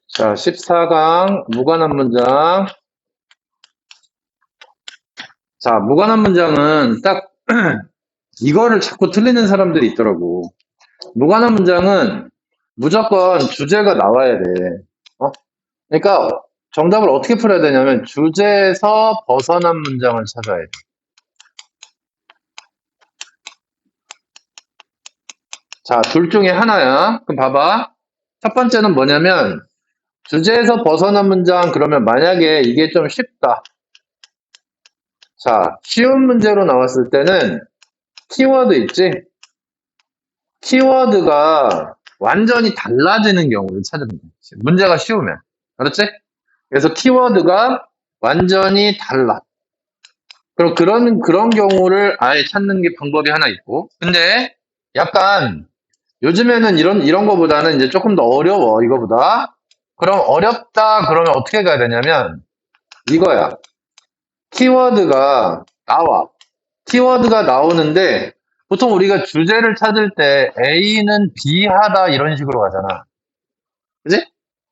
자, 14강 무관한 문장. 자, 무관한 문장은 딱 이거를 자꾸 틀리는 사람들이 있더라고. 무관한 문장은 무조건 주제가 나와야 돼. 그러니까 정답을 어떻게 풀어야 되냐면 주제에서 벗어난 문장을 찾아야 돼. 자, 둘 중에 하나야. 그럼 봐봐. 첫 번째는 뭐냐면 주제에서 벗어난 문장 그러면 만약에 이게 좀 쉽다. 자, 쉬운 문제로 나왔을 때는 키워드 있지? 키워드가 완전히 달라지는 경우를 찾으면 돼. 문제가 쉬우면. 그렇지? 그래서 키워드가 완전히 달라. 그럼 그런 경우를 아예 찾는 게 방법이 하나 있고. 근데 약간 요즘에는 이런 거보다는 이제 조금 더 어려워, 이거보다. 그럼 어렵다, 그러면 어떻게 가야 되냐면 이거야. 키워드가 나와. 키워드가 나오는데 보통 우리가 주제를 찾을 때 A는 B하다 이런 식으로 가잖아. 그지?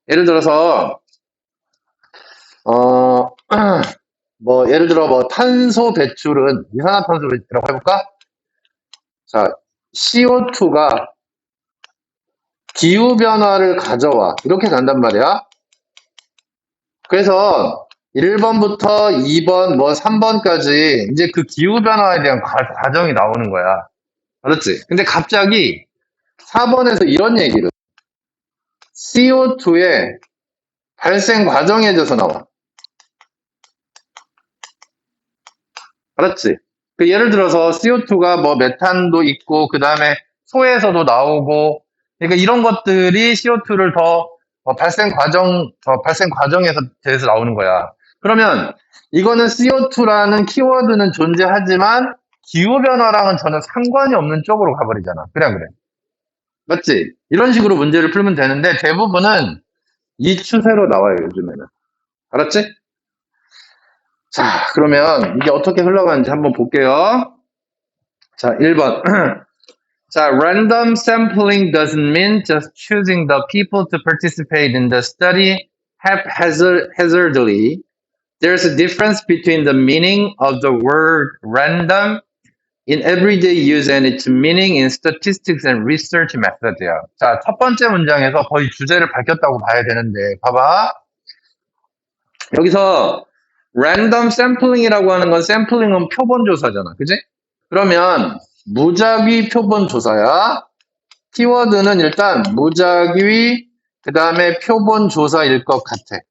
예를 들어서 예를 들어 탄소 배출은 이산화탄소 배출이라고 해볼까? 자, CO2가 기후 변화를 가져와 이렇게 간단 말이야. 그래서 1번부터 2번, 3번까지 이제 그 기후 변화에 대한 과정이 나오는 거야. 알았지? 근데 갑자기 4번에서 이런 얘기를 CO2의 발생 과정에 대해서 나와. 알았지? 예를 들어서 CO2가 메탄도 있고 그 다음에 소에서도 나오고 그러니까 이런 것들이 CO2를 더 발생 과정에서 대해서 나오는 거야. 그러면 이거는 CO2라는 키워드는 존재하지만 기후변화랑은 전혀 상관이 없는 쪽으로 가버리잖아. 그래. 맞지? 이런 식으로 문제를 풀면 되는데 대부분은 이 추세로 나와요, 요즘에는. 알았지? 자, 그러면 이게 어떻게 흘러가는지 한번 볼게요. 자, 1번. 자, random sampling doesn't mean just choosing the people to participate in the study haphazardly. There's a difference between the meaning of the word random in everyday use and its meaning in statistics and research method야. 자, 첫 번째 문장에서 거의 주제를 밝혔다고 봐야 되는데, 봐봐. 여기서 random sampling이라고 하는 건 샘플링은 표본 조사잖아. 그지? 그러면 무작위 표본 조사야. 키워드는 일단 무작위 그 다음에 표본 조사일 것 같아.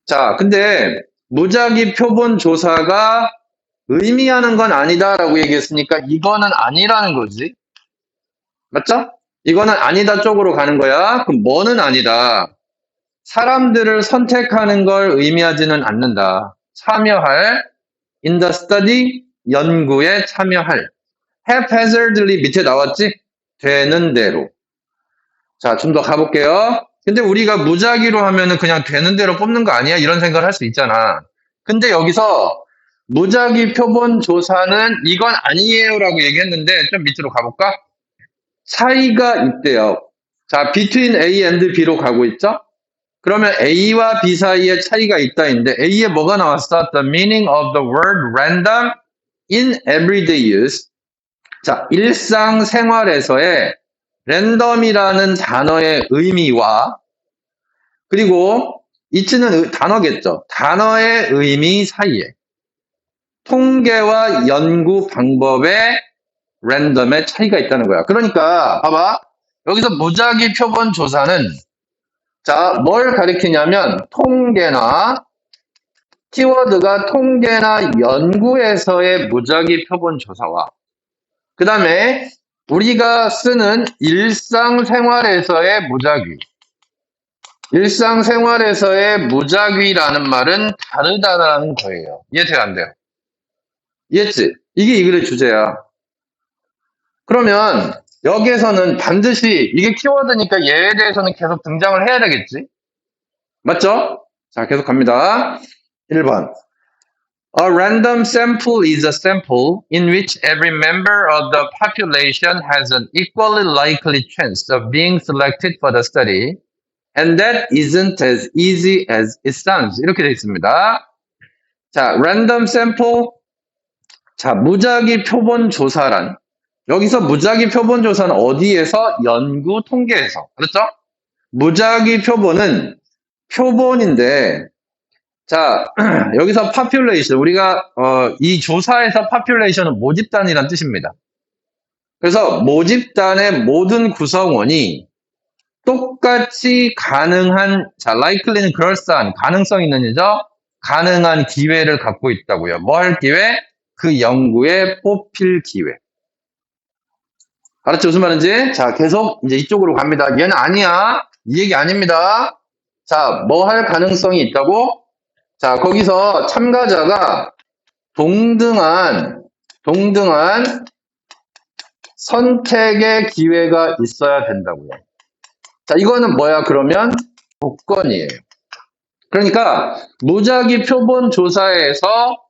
자, 근데 무작위 표본 조사가 의미하는 건 아니다라고 얘기했으니까 이거는 아니라는 거지. 맞죠? 이거는 아니다 쪽으로 가는 거야. 그럼 뭐는 아니다? 사람들을 선택하는 걸 의미하지는 않는다. 참여할, in the study, 연구에 참여할. haphazardly 밑에 나왔지? 되는 대로. 자, 좀 더 가볼게요. 근데 우리가 무작위로 하면은 그냥 되는 대로 뽑는 거 아니야? 이런 생각을 할 수 있잖아. 근데 여기서 무작위 표본 조사는 이건 아니에요라고 얘기했는데 좀 밑으로 가볼까? 차이가 있대요. 자, between A and B로 가고 있죠? 그러면 A와 B 사이에 차이가 있다인데 A에 뭐가 나왔어? The meaning of the word random in everyday use. 자, 일상생활에서의 랜덤이라는 단어의 의미와 그리고 이치는 단어겠죠. 단어의 의미 사이에 통계와 연구 방법의 랜덤의 차이가 있다는 거야. 그러니까 봐봐. 여기서 무작위 표본 조사는 자, 뭘 가리키냐면 통계나 키워드가 통계나 연구에서의 무작위 표본 조사와 그 다음에 우리가 쓰는 일상생활에서의 무작위. 일상생활에서의 무작위라는 말은 다르다라는 거예요. 이해돼요, 안 돼요? 이해했지? 이게 이 글의 주제야. 그러면 여기에서는 반드시 이게 키워드니까 얘에 대해서는 계속 등장을 해야 되겠지? 맞죠? 자, 계속 갑니다. 1번. A random sample is a sample in which every member of the population has an equally likely chance of being selected for the study, and that isn't as easy as it sounds. 이렇게 되어 있습니다. 자, random sample. 자, 무작위 표본 조사란, 여기서 무작위 표본 조사는 어디에서? 연구 통계에서. 그렇죠? 무작위 표본은 표본인데, 자, 여기서 population, 우리가 이 조사에서 population은 모집단이란 뜻입니다. 그래서 모집단의 모든 구성원이 똑같이 가능한, 자, likely는 그럴싸한, 가능성 있는 이죠? 가능한 기회를 갖고 있다고요. 뭐 할 기회? 그 연구에 뽑힐 기회. 알았죠? 무슨 말인지? 자, 계속 이제 이쪽으로 갑니다. 얘는 아니야. 이 얘기 아닙니다. 자, 뭐 할 가능성이 있다고? 자, 거기서 참가자가 동등한 선택의 기회가 있어야 된다고요. 자, 이거는 뭐야? 그러면 조건이에요. 그러니까 무작위 표본 조사에서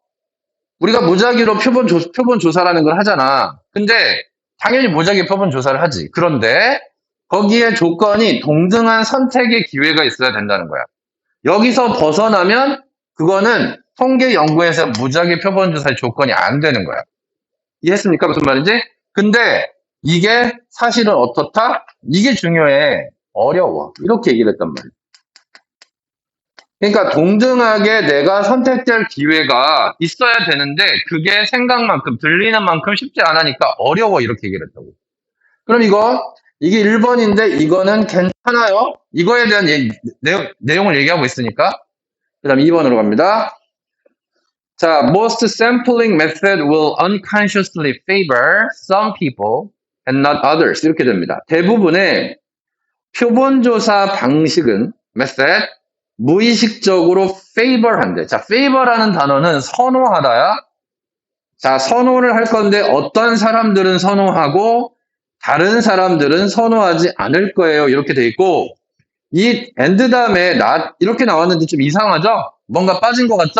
우리가 무작위로 표본 조사라는 걸 하잖아. 근데 당연히 무작위 표본 조사를 하지. 그런데 거기에 조건이 동등한 선택의 기회가 있어야 된다는 거야. 여기서 벗어나면 그거는 통계 연구에서 무작위 표본 조사의 조건이 안 되는 거야. 이해했습니까? 무슨 말인지? 근데 이게 사실은 어떻다? 이게 중요해. 어려워. 이렇게 얘기를 했단 말이야. 그러니까 동등하게 내가 선택될 기회가 있어야 되는데 그게 생각만큼 들리는 만큼 쉽지 않으니까 어려워. 이렇게 얘기를 했다고. 그럼 이게 1번인데 이거는 괜찮아요? 이거에 대한 내용을 얘기하고 있으니까. 그 다음 2번으로 갑니다. 자, most sampling method will unconsciously favor some people and not others. 이렇게 됩니다. 대부분의 표본조사 방식은 method, 무의식적으로 favor한대. 자, favor라는 단어는 선호하다야. 자, 선호를 할 건데 어떤 사람들은 선호하고 다른 사람들은 선호하지 않을 거예요. 이렇게 돼 있고, 이 and 다음에 not 이렇게 나왔는데 좀 이상하죠? 뭔가 빠진 것 같죠?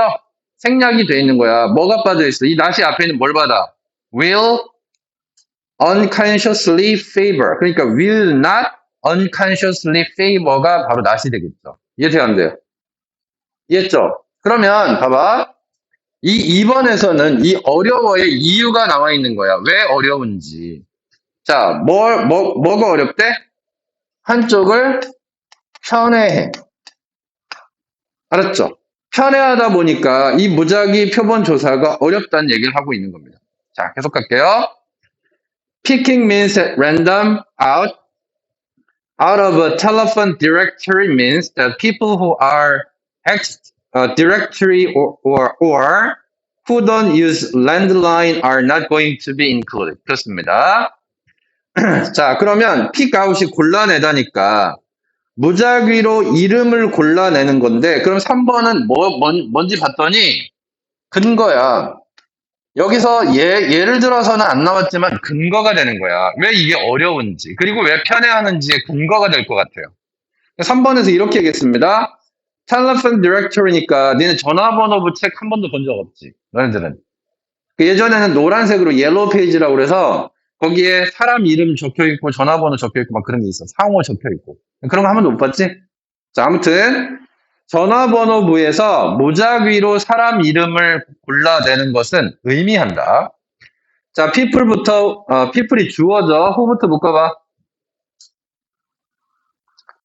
생략이 돼 있는 거야. 뭐가 빠져 있어? 이 not이 앞에 있는 뭘 받아? will unconsciously favor. 그러니까 will not unconsciously favor가 바로 not이 되겠죠. 이해돼요? 안 돼요? 이해했죠? 그러면 봐봐. 이 2번에서는 이 어려워의 이유가 나와 있는 거야. 왜 어려운지. 자, 뭐가 어렵대? 한쪽을 편애해. 알았죠? 편애하다 보니까 이 무작위 표본 조사가 어렵다는 얘기를 하고 있는 겁니다. 자, 계속 갈게요. Picking means at random out of a telephone directory means that people who are directory or who don't use landline are not going to be included. 그렇습니다. 자, 그러면 픽아웃이 골라내다니까 무작위로 이름을 골라내는 건데, 그럼 3번은 뭔지 봤더니 근거야. 여기서 예를 들어서는 안 나왔지만 근거가 되는 거야. 왜 이게 어려운지, 그리고 왜 편애하는지의 근거가 될 것 같아요. 3번에서 이렇게 얘기했습니다. 텔레폰 디렉토리니까 니네 전화번호부 책 한 번도 본 적 없지, 너네들은. 예전에는 노란색으로 옐로우 페이지라고 그래서 거기에 사람 이름 적혀있고 전화번호 적혀있고 막 그런 게 있어. 상호 적혀있고. 그런 거 한 번도 못 봤지? 자, 아무튼 전화번호부에서 무작위로 사람 이름을 골라내는 것은 의미한다. 자, people부터 people이 주어져. who부터 묶어봐.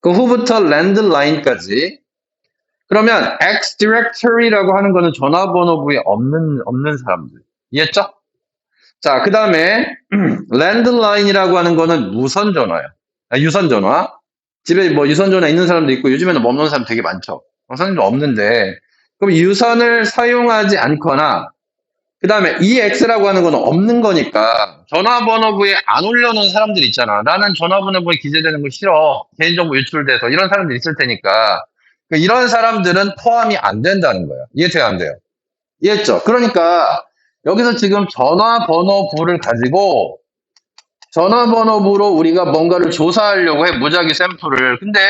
그 who부터 landline까지. 그러면 X directory라고 하는 거는 전화번호부에 없는 사람들. 이해했죠? 자, 그 다음에 landline이라고 하는 거는 무선전화야. 유선전화. 집에 뭐 유선전화 있는 사람도 있고 요즘에는 없는 사람 되게 많죠. 유선전화 없는데, 그럼 유선을 사용하지 않거나, 그 다음에 EX라고 하는 거는 없는 거니까 전화번호부에 안 올려놓은 사람들 있잖아. 나는 전화번호부에 기재되는 거 싫어. 개인정보 유출돼서. 이런 사람들 있을 테니까 이런 사람들은 포함이 안 된다는 거야. 이해돼요? 안 돼요? 이해했죠? 그러니까 여기서 지금 전화번호부를 가지고 전화번호부로 우리가 뭔가를 조사하려고 해. 무작위 샘플을. 근데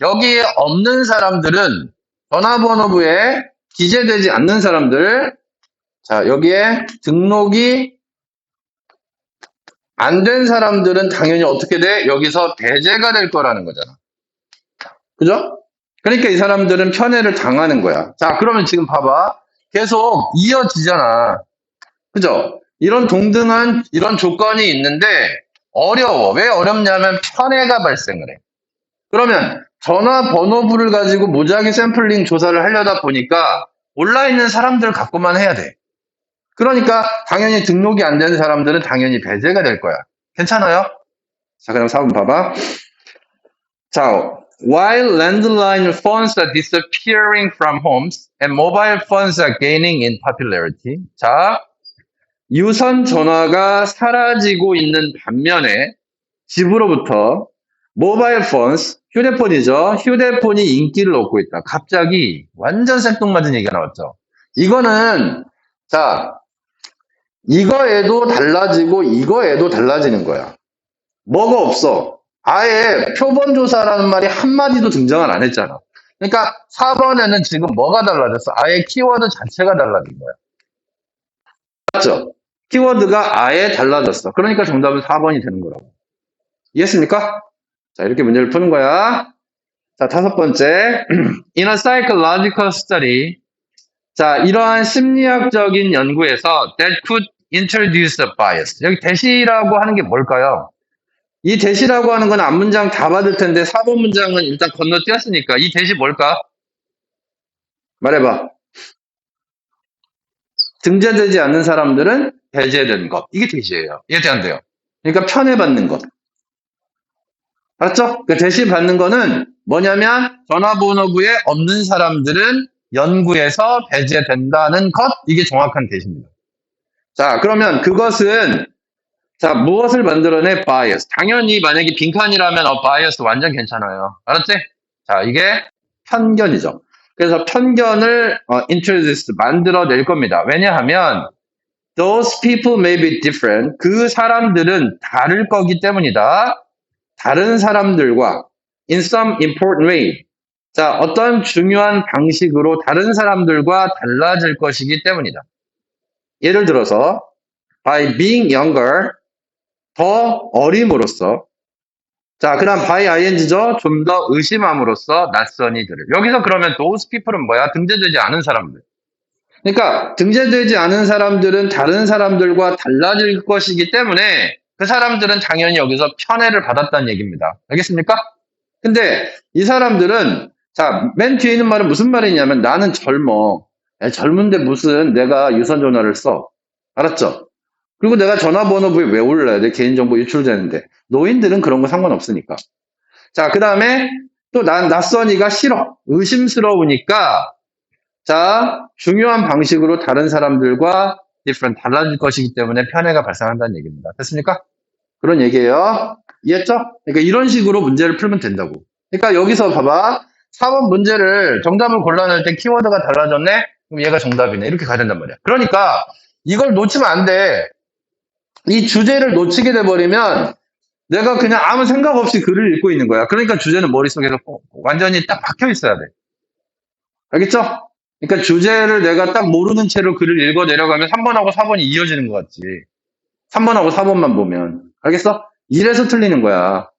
여기에 없는 사람들은, 전화번호부에 기재되지 않는 사람들, 자, 여기에 등록이 안 된 사람들은 당연히 어떻게 돼? 여기서 배제가 될 거라는 거잖아. 그죠? 그러니까 이 사람들은 편애를 당하는 거야. 자, 그러면 지금 봐봐. 계속 이어지잖아. 그죠? 이런 동등한 이런 조건이 있는데 어려워. 왜 어렵냐면 편애가 발생을 해. 그러면 전화번호부를 가지고 무작위 샘플링 조사를 하려다 보니까 올라있는 사람들 갖고만 해야 돼. 그러니까 당연히 등록이 안 되는 사람들은 당연히 배제가 될 거야. 괜찮아요? 자, 그럼 4번 봐봐. 자, while landline phones are disappearing from homes and mobile phones are gaining in popularity. 자, 유선 전화가 사라지고 있는 반면에 집으로부터 모바일 폰스, 휴대폰이죠. 휴대폰이 인기를 얻고 있다. 갑자기 완전 생뚱맞은 얘기가 나왔죠. 이거는 자, 이거에도 달라지고 이거에도 달라지는 거야. 뭐가 없어. 아예 표본조사라는 말이 한마디도 등장을 안 했잖아. 그러니까 4번에는 지금 뭐가 달라졌어? 아예 키워드 자체가 달라진 거야. 맞죠? 키워드가 아예 달라졌어. 그러니까 정답은 4번이 되는 거라고. 이해했습니까? 자, 이렇게 문제를 푸는 거야. 자, 5번째. In a psychological study. 자, 이러한 심리학적인 연구에서 that could introduce a bias. 여기 대시라고 하는 게 뭘까요? 이 대시라고 하는 건 앞문장 다 받을 텐데 4번 문장은 일단 건너뛰었으니까 이 대시 뭘까? 말해봐. 등재되지 않는 사람들은 배제된 것. 이게 대시예요. 이해돼 안 돼요? 그러니까 편애받는 것. 알았죠? 그 대시 받는 거는 뭐냐면 전화번호부에 없는 사람들은 연구에서 배제된다는 것. 이게 정확한 대시입니다. 자, 그러면 그것은 자, 무엇을 만들어내? bias. 당연히 만약에 빈칸이라면 bias 완전 괜찮아요. 알았지? 자, 이게 편견이죠. 그래서 편견을 introduce 만들어낼 겁니다. 왜냐하면 those people may be different. 그 사람들은 다를 거기 때문이다. 다른 사람들과 in some important way. 자, 어떤 중요한 방식으로 다른 사람들과 달라질 것이기 때문이다. 예를 들어서 by being younger 더 어림으로써 자, 그다음 by ing죠. 좀 더 의심함으로써 낯선 이들을. 여기서 그러면 those people은 뭐야? 등재되지 않은 사람들. 그러니까 등재되지 않은 사람들은 다른 사람들과 달라질 것이기 때문에 그 사람들은 당연히 여기서 편애를 받았다는 얘기입니다. 알겠습니까? 근데 이 사람들은 자, 맨 뒤에 있는 말은 무슨 말이냐면 나는 젊어. 젊은데 무슨 내가 유선 전화를 써. 알았죠? 그리고 내가 전화번호부에 왜 올려야 돼? 개인정보 유출되는데. 노인들은 그런 거 상관없으니까. 자, 그 다음에 또 난 낯선이가 싫어. 의심스러우니까 자, 중요한 방식으로 다른 사람들과 different 달라질 것이기 때문에 편애가 발생한다는 얘기입니다. 됐습니까? 그런 얘기예요. 이해했죠? 그러니까 이런 식으로 문제를 풀면 된다고. 그러니까 여기서 봐봐. 4번 문제를 정답을 골라낼 때 키워드가 달라졌네? 그럼 얘가 정답이네. 이렇게 가야 된단 말이야. 그러니까 이걸 놓치면 안 돼. 이 주제를 놓치게 돼버리면 내가 그냥 아무 생각 없이 글을 읽고 있는 거야. 그러니까 주제는 머릿속에서 완전히 딱 박혀 있어야 돼. 알겠죠? 그러니까 주제를 내가 딱 모르는 채로 글을 읽어 내려가면 3번하고 4번이 이어지는 것 같지. 3번하고 4번만 보면. 알겠어? 이래서 틀리는 거야.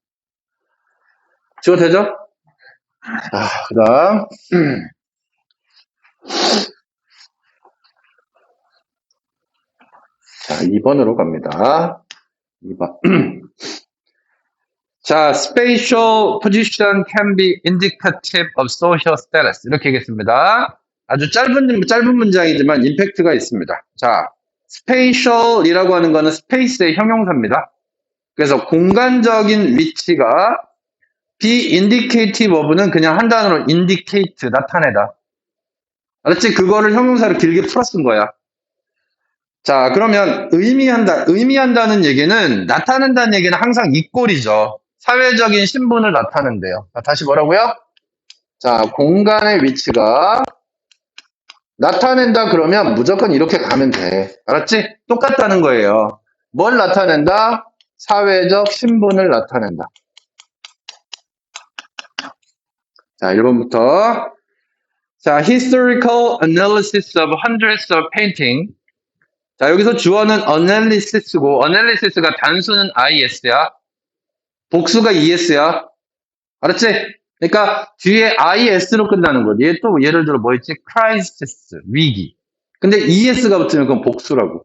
지워 되죠? 그 다음. 자, 2번으로 갑니다. 2번. 자, spatial position can be indicative of social status. 이렇게 얘기했습니다. 아주 짧은 문장이지만 임팩트가 있습니다. 자, spatial이라고 하는 거는 space의 형용사입니다. 그래서 공간적인 위치가 be indicative of는 그냥 한 단어로 indicate, 나타내다. 알았지? 그거를 형용사로 길게 풀어 쓴 거야. 자, 그러면 의미한다는 얘기는 나타낸다는 얘기는 항상 이 꼴이죠. 사회적인 신분을 나타낸대요. 자, 다시 뭐라고요? 자, 공간의 위치가 나타낸다 그러면 무조건 이렇게 가면 돼. 알았지? 똑같다는 거예요. 뭘 나타낸다? 사회적 신분을 나타낸다. 자, 1번부터. 자, historical analysis of hundreds of painting. 자, 여기서 주어는 analysis고, analysis가 단수는 is야. 복수가 es야. 알았지? 그러니까 뒤에 is로 끝나는 거지. 얘 또 예를 들어 뭐 있지? crisis, 위기. 근데 es가 붙으면 그건 복수라고.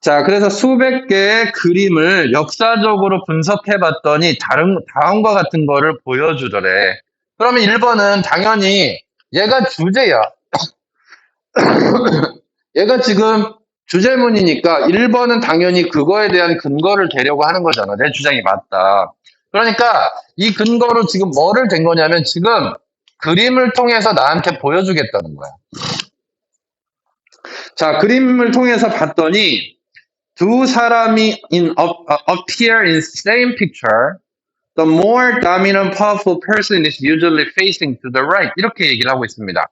자, 그래서 수백 개의 그림을 역사적으로 분석해 봤더니 다음과 같은 거를 보여주더래. 그러면 1번은 당연히 얘가 주제야. 얘가 지금 주제문이니까 1번은 당연히 그거에 대한 근거를 대려고 하는 거잖아. 내 주장이 맞다. 그러니까 이 근거로 지금 뭐를 된 거냐면 지금 그림을 통해서 나한테 보여주겠다는 거야. 자, 그림을 통해서 봤더니 두 사람이 appear in same picture. The more dominant powerful person is usually facing to the right. 이렇게 얘기를 하고 있습니다.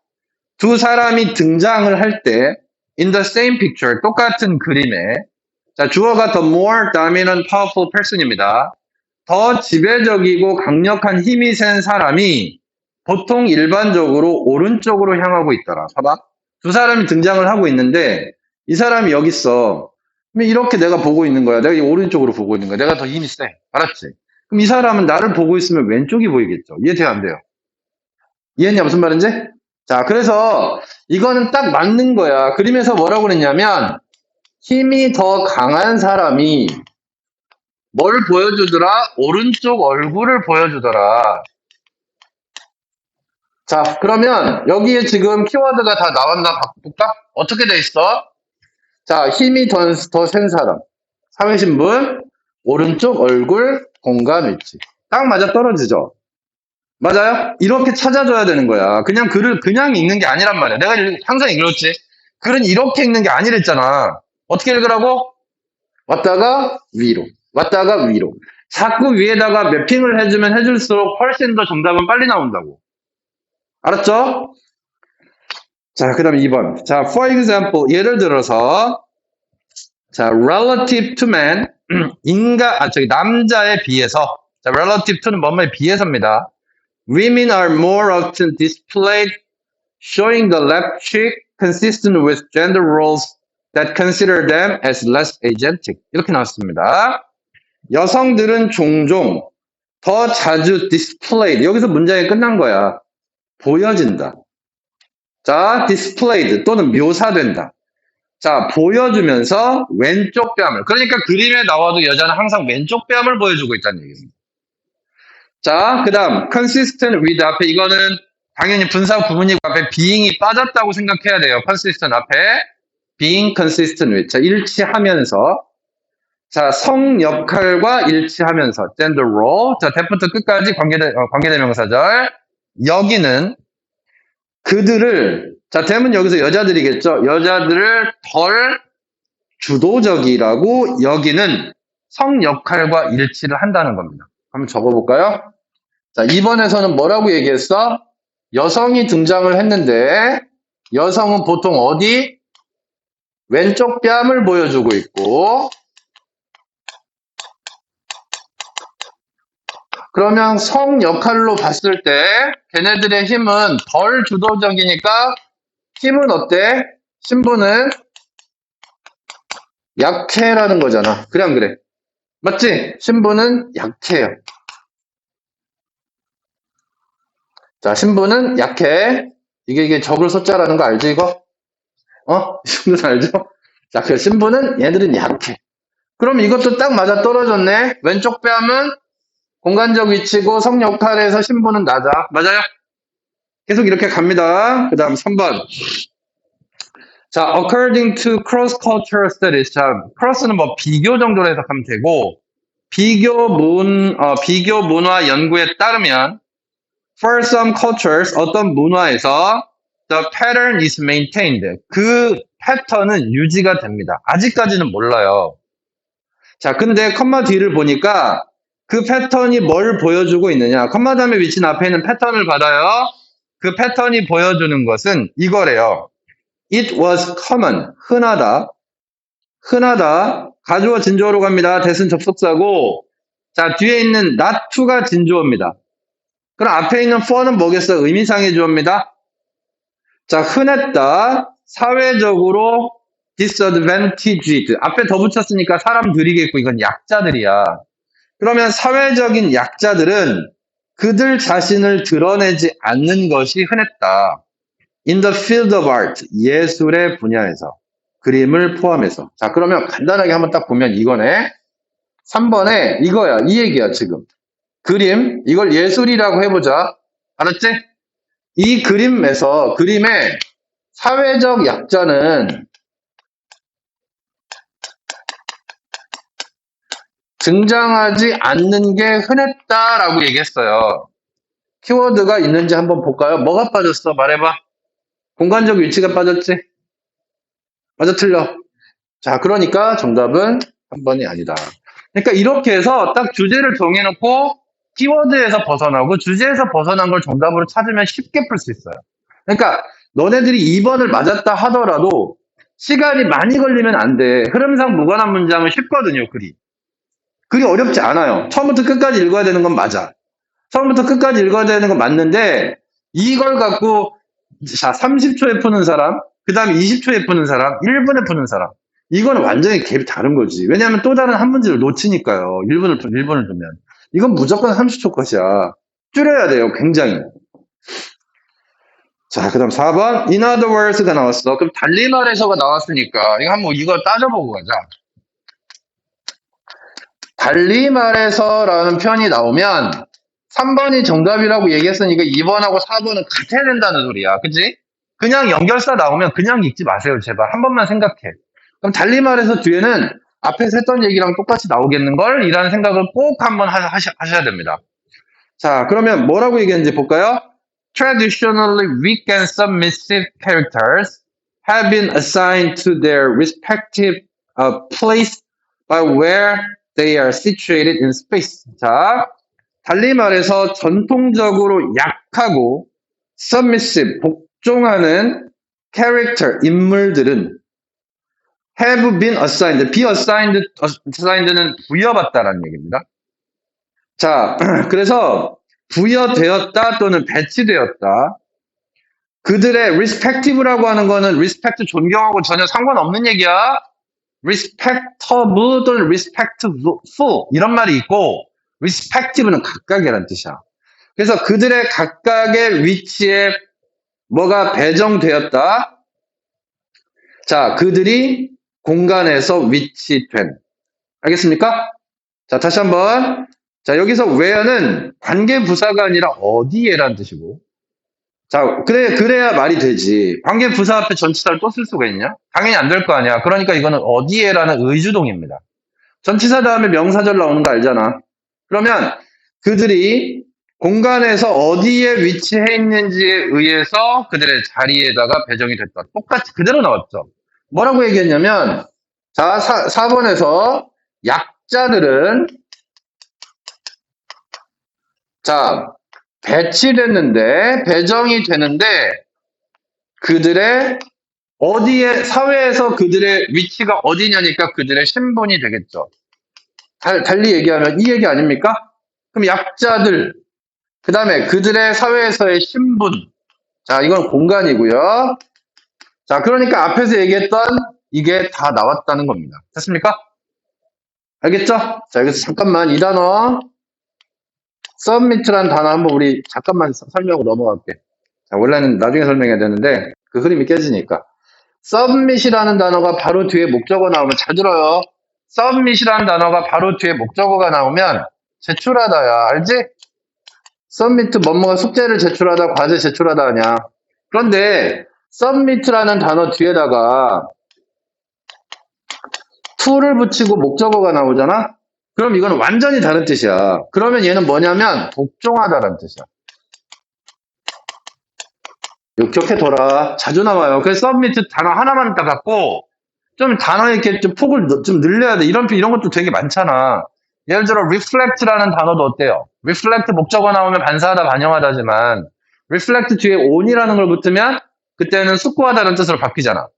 두 사람이 등장을 할 때 in the same picture, 똑같은 그림에 자, 주어가 the more dominant powerful person입니다. 더 지배적이고 강력한 힘이 센 사람이 보통 일반적으로 오른쪽으로 향하고 있더라. 봐봐. 두 사람이 등장을 하고 있는데 이 사람이 여기 있어. 그럼 이렇게 내가 보고 있는 거야. 내가 이 오른쪽으로 보고 있는 거야. 내가 더 힘이 세. 알았지? 그럼 이 사람은 나를 보고 있으면 왼쪽이 보이겠죠. 이해돼요? 안 돼요? 이해했냐? 무슨 말인지? 자, 그래서 이거는 딱 맞는 거야. 그림에서 뭐라고 그랬냐면 힘이 더 강한 사람이 뭘 보여주더라? 오른쪽 얼굴을 보여주더라. 자, 그러면 여기에 지금 키워드가 다 나왔나 바꿀까? 어떻게 돼 있어? 자, 힘이 더 센 사람. 사회신분, 오른쪽 얼굴, 공간 위치. 딱 맞아 떨어지죠? 맞아요? 이렇게 찾아줘야 되는 거야. 그냥 글을 그냥 읽는 게 아니란 말이야. 내가 항상 읽었지. 글은 이렇게 읽는 게 아니랬잖아. 어떻게 읽으라고? 왔다가 위로. 왔다가 위로. 자꾸 위에다가 매핑을 해주면 해줄수록 훨씬 더 정답은 빨리 나온다고. 알았죠? 자, 그 다음에 2번. 자, for example, 예를 들어서, 자, relative to man, 남자에 비해서, 자, relative to는 뭐뭐에 비해서입니다. Women are more often displayed showing the left cheek consistent with gender roles that consider them as less agentic. 이렇게 나왔습니다. 여성들은 종종 더 자주 displayed. 여기서 문장이 끝난 거야. 보여진다. 자, displayed 또는 묘사된다. 자, 보여주면서 왼쪽 뺨을. 그러니까 그림에 나와도 여자는 항상 왼쪽 뺨을 보여주고 있다는 얘기입니다. 자, 그 다음 consistent with 앞에 이거는 당연히 분사 구문이고 앞에 being이 빠졌다고 생각해야 돼요. consistent 앞에 being consistent with. 자, 일치하면서. 자, 성 역할과 일치하면서 gender role. 자, 대부터 끝까지 관계대명사절. 여기는 그들을 자, 대문 여기서 여자들이겠죠. 여자들을 덜 주도적이라고 여기는 성 역할과 일치를 한다는 겁니다. 한번 적어볼까요? 자, 2번에서는 뭐라고 얘기했어? 여성이 등장을 했는데 여성은 보통 어디? 왼쪽 뺨을 보여주고 있고 그러면 성 역할로 봤을 때 걔네들의 힘은 덜 주도적이니까 힘은 어때? 신부는 약해라는 거잖아. 그래 안 그래? 맞지? 신부는 약해요. 자, 신부는 약해. 이게 적을 숫자라는 거 알지 이거? 신부는 알죠? 자, 그 신부는 얘들은 약해. 그럼 이것도 딱 맞아 떨어졌네. 왼쪽 뺨은 공간적 위치고 성 역할에서 신부는 낮아. 맞아요? 계속 이렇게 갑니다. 그 다음 3번. 자, according to cross-cultural studies. 자, cross는 뭐 비교 정도로 해석하면 되고, 비교 문화 연구에 따르면, for some cultures, 어떤 문화에서 the pattern is maintained. 그 패턴은 유지가 됩니다. 아직까지는 몰라요. 자, 근데 컴마 뒤를 보니까 그 패턴이 뭘 보여주고 있느냐. 컴마 다음에 위치는 앞에 있는 패턴을 받아요. 그 패턴이 보여주는 것은 이거래요. It was common. 흔하다. 흔하다. 가주어 진주어로 갑니다. 대신 접속사고. 자, 뒤에 있는 not to가 진주어입니다. 그럼 앞에 있는 for는 뭐겠어? 의미상의 주어입니다. 자, 흔했다. 사회적으로 disadvantaged. 앞에 더 붙였으니까 사람들이겠고 이건 약자들이야. 그러면 사회적인 약자들은 그들 자신을 드러내지 않는 것이 흔했다. In the field of art, 예술의 분야에서. 그림을 포함해서. 자, 그러면 간단하게 한번 딱 보면 이거네. 3번에 이거야. 이 얘기야, 지금. 그림, 이걸 예술이라고 해보자. 알았지? 이 그림의 사회적 약자는 등장하지 않는 게 흔했다라고 얘기했어요. 키워드가 있는지 한번 볼까요? 뭐가 빠졌어? 말해봐. 공간적 위치가 빠졌지? 맞아, 틀려. 자, 그러니까 정답은 3번이 아니다. 그러니까 이렇게 해서 딱 주제를 정해놓고 키워드에서 벗어나고 주제에서 벗어난 걸 정답으로 찾으면 쉽게 풀 수 있어요. 그러니까 너네들이 2번을 맞았다 하더라도 시간이 많이 걸리면 안 돼. 흐름상 무관한 문장은 쉽거든요, 글이 어렵지 않아요. 처음부터 끝까지 읽어야 되는 건 맞아. 처음부터 끝까지 읽어야 되는 건 맞는데 이걸 갖고 자 30초에 푸는 사람, 그 다음에 20초에 푸는 사람, 1분에 푸는 사람 이건 완전히 갭이 다른 거지. 왜냐하면 또 다른 한 문제를 놓치니까요. 1분을 두면. 이건 무조건 30초 것이야. 줄여야 돼요. 굉장히. 자, 그 다음 4번 In other words가 나왔어. 그럼 달리 말해서가 나왔으니까 이거 한번 이거 따져보고 가자. 달리 말해서라는 표현이 나오면 3번이 정답이라고 얘기했으니까 2번하고 4번은 같아야 된다는 소리야. 그치? 그냥 연결사 나오면 그냥 읽지 마세요. 제발. 한 번만 생각해. 그럼 달리 말해서 뒤에는 앞에서 했던 얘기랑 똑같이 나오겠는걸? 이라는 생각을 꼭 한번 하셔야 됩니다. 자, 그러면 뭐라고 얘기했는지 볼까요? Traditionally weak and submissive characters have been assigned to their respective place by where they are situated in space. 자, 달리 말해서 전통적으로 약하고 submissive, 복종하는 character, 인물들은 have been assigned, be assigned는 부여받다라는 얘기입니다. 자, 그래서 부여되었다 또는 배치되었다. 그들의 respective라고 하는 거는 respect 존경하고 전혀 상관없는 얘기야. respectable 또는 respectful 이런 말이 있고 respective는 각각이라는 뜻이야. 그래서 그들의 각각의 위치에 뭐가 배정되었다. 자, 그들이 공간에서 위치된. 알겠습니까? 자, 다시 한번. 자, 여기서 where는 관계부사가 아니라 어디에라는 뜻이고. 자, 그래야 말이 되지. 관계부사 앞에 전치사를 또 쓸 수가 있냐? 당연히 안 될 거 아니야. 그러니까 이거는 어디에라는 의주동입니다. 전치사 다음에 명사절 나오는 거 알잖아. 그러면 그들이 공간에서 어디에 위치해 있는지에 의해서 그들의 자리에다가 배정이 됐다. 똑같이 그대로 나왔죠. 뭐라고 얘기했냐면, 자, 4번에서 약자들은, 자, 배치됐는데, 배정이 되는데, 그들의 어디에, 사회에서 그들의 위치가 어디냐니까 그들의 신분이 되겠죠. 달리 얘기하면 이 얘기 아닙니까? 그럼 약자들, 그 다음에 그들의 사회에서의 신분. 자, 이건 공간이고요. 자, 그러니까 앞에서 얘기했던 이게 다 나왔다는 겁니다. 됐습니까? 알겠죠? 자, 여기서 잠깐만 이 단어 submit라는 단어 한번 우리 잠깐만 설명하고 넘어갈게. 자, 원래는 나중에 설명해야 되는데 그 흐름이 깨지니까. submit이라는 단어가 바로 뒤에 목적어 나오면 잘 들어요. submit이라는 단어가 바로 뒤에 목적어가 나오면 제출하다야. 알지? submit 뭐뭐가 숙제를 제출하다, 과제 제출하다 하냐. 그런데 submit라는 단어 뒤에다가 to를 붙이고 목적어가 나오잖아? 그럼 이건 완전히 다른 뜻이야. 그러면 얘는 뭐냐면 복종하다라는 뜻이야. 이거 기억해둬라. 자주 나와요. 그래서 submit 단어 하나만 딱 갖고 좀 단어 이렇게 좀 폭을 좀 늘려야 돼. 이런 것도 되게 많잖아. 예를 들어 reflect라는 단어도 어때요? reflect 목적어 나오면 반사하다, 반영하다지만 reflect 뒤에 on이라는 걸 붙으면 그때는 숙고하다는 뜻으로 바뀌잖아.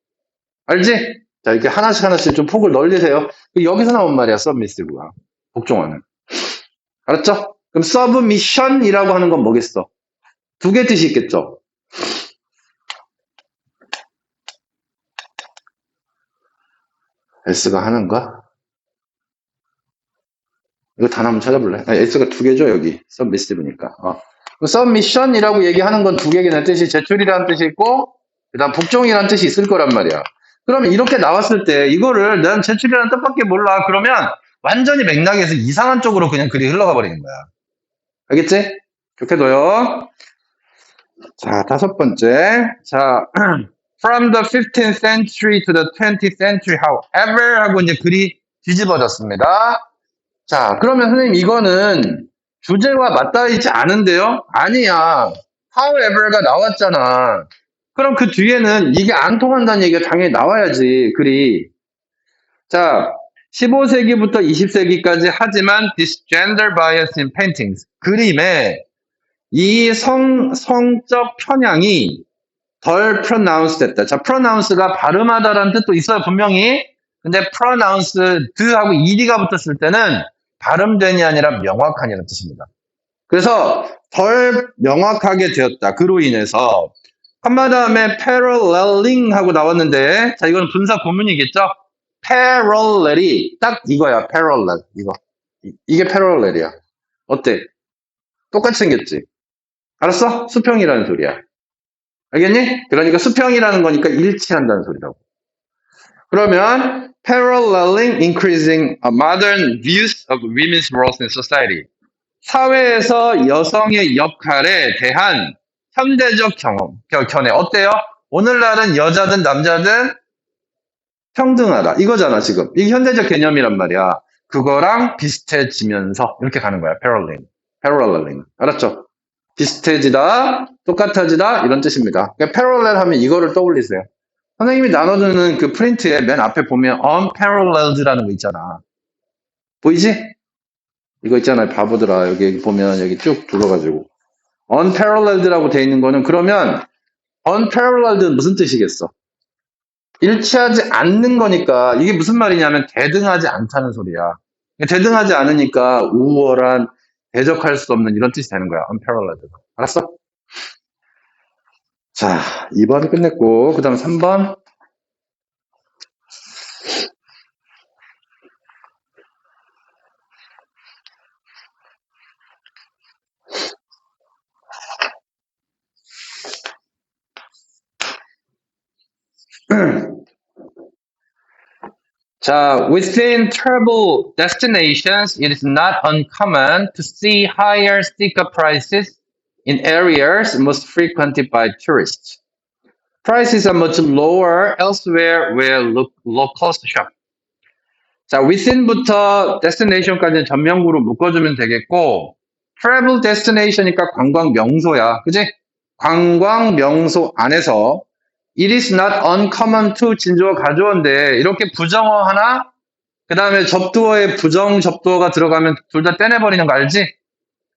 알지? 자, 이렇게 하나씩 좀 폭을 넓히세요. 여기서 나온 말이야, submissive가. 복종하는. 알았죠? 그럼 submission이라고 하는 건 뭐겠어? 두 개 뜻이 있겠죠? S가 하나인가? 이거 단어 한번 찾아볼래? S가 두 개죠, 여기. submissive니까. submission이라고 얘기하는 건 두 개의 뜻이 제출이라는 뜻이 있고, 그 다음 복종이라는 뜻이 있을 거란 말이야. 그러면 이렇게 나왔을 때 이거를 난 제출이라는 뜻밖에 몰라. 그러면 완전히 맥락에서 이상한 쪽으로 그냥 글이 흘러가 버리는 거야. 알겠지? 좋게 둬요. 자, 다섯 번째. 자, from the 15th century to the 20th century, however 하고 이제 글이 뒤집어졌습니다. 자, 그러면 선생님 이거는 주제와 맞닿아 있지 않은데요? 아니야. however가 나왔잖아. 그럼 그 뒤에는 이게 안 통한다는 얘기가 당연히 나와야지, 글이. 자, 15세기부터 20세기까지 하지만 this gender bias in paintings. 그림에 이 성적 편향이 덜 pronounced 됐다. 자, pronounce가 발음하다라는 뜻도 있어요, 분명히. 근데 pronounced하고 ed가 붙었을 때는 발음된이 아니라 명확한이라는 뜻입니다. 그래서 덜 명확하게 되었다. 그로 인해서 컴마 다음에 paralleling 하고 나왔는데, 자, 이건 분사 구문이겠죠? parallel이 딱 이거야. parallel. 이게 parallel이야. 어때? 똑같이 생겼지? 알았어? 수평이라는 소리야. 알겠니? 그러니까 수평이라는 거니까 일치한다는 소리라고. 그러면 paralleling increasing modern views of women's roles in society. 사회에서 여성의 역할에 대한 현대적 견해. 어때요? 오늘날은 여자든 남자든 평등하다. 이거잖아, 지금. 이게 현대적 개념이란 말이야. 그거랑 비슷해지면서 이렇게 가는 거야. paralleling. 알았죠? 비슷해지다, 똑같아지다 이런 뜻입니다. 그러니까 parallel 하면 이거를 떠올리세요. 선생님이 나눠주는 그 프린트에 맨 앞에 보면 unparalleled라는 거 있잖아. 보이지? 이거 있잖아요. 바보들아. 여기 보면 여기 쭉 둘러가지고 unparalleled라고 돼 있는 거는 그러면 unparalleled는 무슨 뜻이겠어? 일치하지 않는 거니까 이게 무슨 말이냐면 대등하지 않다는 소리야. 대등하지 않으니까 우월한, 대적할 수 없는 이런 뜻이 되는 거야. unparalleled. 알았어? 자, 2번 끝냈고 그 다음 3번. 자, within travel destinations, it is not uncommon to see higher sticker prices in areas most frequented by tourists. Prices are much lower elsewhere where locals shop. 자, within부터 destination까지는 전명구로 묶어주면 되겠고, travel destination이니까 관광 명소야. 그지? 관광 명소 안에서 it is not uncommon to 진주어 가주어인데 이렇게 부정어 하나, 그 다음에 접두어에 부정 접두어가 들어가면 둘 다 떼내버리는 거 알지?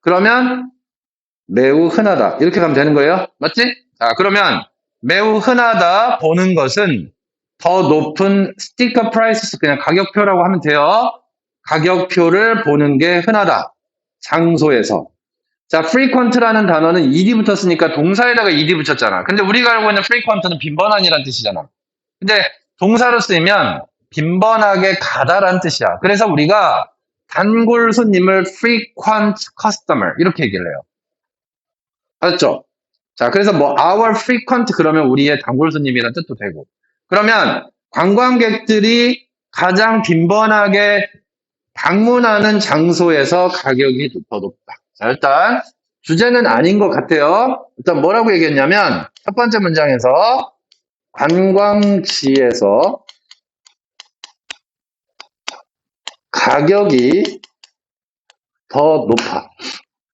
그러면 매우 흔하다. 이렇게 가면 되는 거예요. 맞지? 자, 그러면 매우 흔하다 보는 것은 더 높은 스티커 프라이스, 그냥 가격표라고 하면 돼요. 가격표를 보는 게 흔하다. 장소에서. 자, frequent라는 단어는 ed 붙었으니까 동사에다가 ed 붙였잖아. 근데 우리가 알고 있는 frequent는 빈번한이란 뜻이잖아. 근데 동사로 쓰이면 빈번하게 가다란 뜻이야. 그래서 우리가 단골 손님을 frequent customer 이렇게 얘기를 해요. 알았죠? 자, 그래서 뭐 our frequent 그러면 우리의 단골 손님이라는 뜻도 되고. 그러면 관광객들이 가장 빈번하게 방문하는 장소에서 가격이 더 높다. 자, 일단 주제는 아닌 것 같아요. 일단 뭐라고 얘기했냐면 첫 번째 문장에서 관광지에서 가격이 더 높아.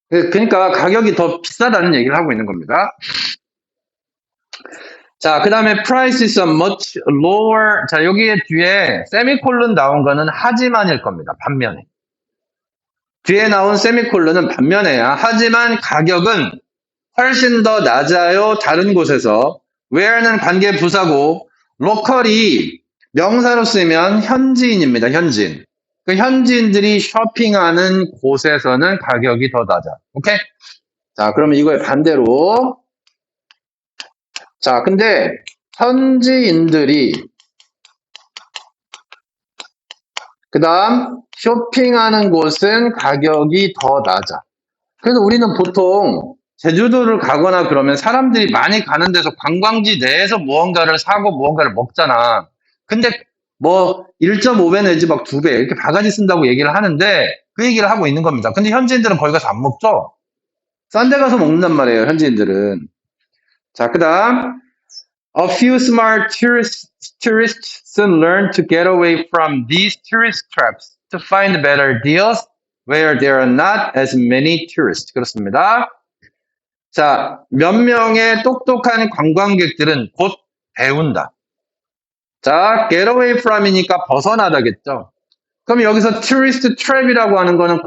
그러니까 가격이 더 비싸다는 얘기를 하고 있는 겁니다. 자, 그 다음에 price is much lower. 자, 여기에 뒤에 세미콜론 나온 거는 하지만일 겁니다. 반면에. 뒤에 나온 세미콜론은 반면에야. 하지만 가격은 훨씬 더 낮아요. 다른 곳에서. where는 관계 부사고 local이 명사로 쓰면 현지인입니다. 현지인. 그 현지인들이 쇼핑하는 곳에서는 가격이 더 낮아. 오케이? 자, 그러면 이거의 반대로. 자, 근데 현지인들이 그 다음, 쇼핑하는 곳은 가격이 더 낮아. 그래서 우리는 보통 제주도를 가거나 그러면 사람들이 많이 가는 데서 관광지 내에서 무언가를 사고 무언가를 먹잖아. 근데 뭐 1.5배 내지 막 2배 이렇게 바가지 쓴다고 얘기를 하는데 그 얘기를 하고 있는 겁니다. 근데 현지인들은 거기 가서 안 먹죠? 싼 데 가서 먹는단 말이에요, 현지인들은. 자, 그 다음, a few smart tourists soon learn to get away from these tourist traps to find better deals where there are not as many tourists. 그렇습니다. 자, 몇 명의 똑똑한 관광객들은 곧 배운다. 자, get away from이니까 벗어나다겠죠. 그럼 여기서 tourist trap이라고 하는 거는